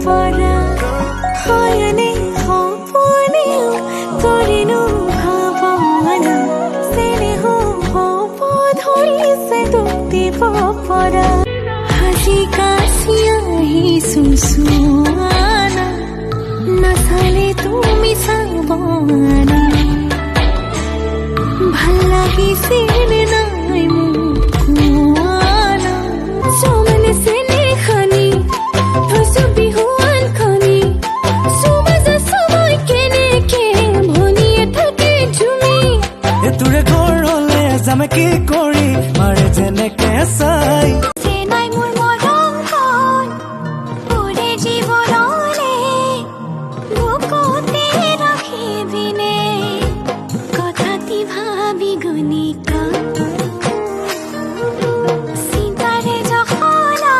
পৰা হয়নে সপোনেও কৰিনো ভাৱনা চেনেহ হ'ব ধৰিছে তোক দিব পৰা হাসি কাশি আহিছো চোৱানা নাচালে তুমি চাবনা ভাল লাগিছিল নাই মোক কোৱানা চমনে চেনে খানি থৈছো বিহুৱান খনি চুমাজা সময় কেনেকে ভনিয়ে থাকে তুমি তোৰে ঘৰ হলে যামে কি কৰি মাৰে যেনেকে চাই চেনাই মোৰ মৰমখন ওৰে জীৱনলে বুকুতে ৰাখিবিনে কথাটি ভাবি গুণি চিন্তাৰে জখলা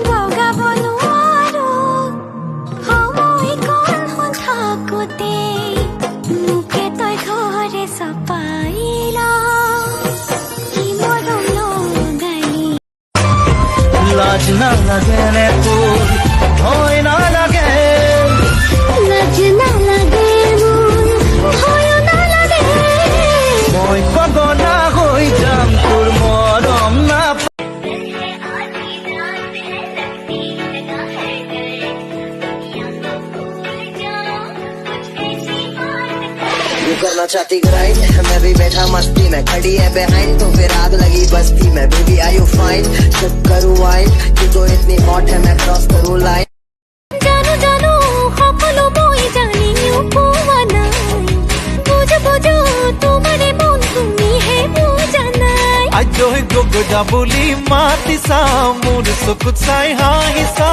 বগাব নোৱাৰো সময়কণ থাকোতে মোকে তই ঘৰে চপাইলা কি মৰম লগালি লাজ নালাগে নে তোৰ ভয় নালাগে লাজ নালাগে মোৰ ভয় নালাগে মই পগলা হৈ যাম তোৰ মৰম নাপ तू करना चाहती ग्राइंड मैं भी बैठा मस्ती में खड़ी है बिहाइंड तो फिर आग लगी बस्ती में बेबी आर यू फाइन सब करूँ वाइन तू तो इतनी हॉट है मैं क्रॉस करूँ लाइन জানো জানো সকলো মই জানিও পোৱা নাই বুজ বুজ তোমাৰে মন তুমিহে বুজা নাই আজ গগদা বুলি মাতিছা মোৰ চকুত চাই হাঁহিছা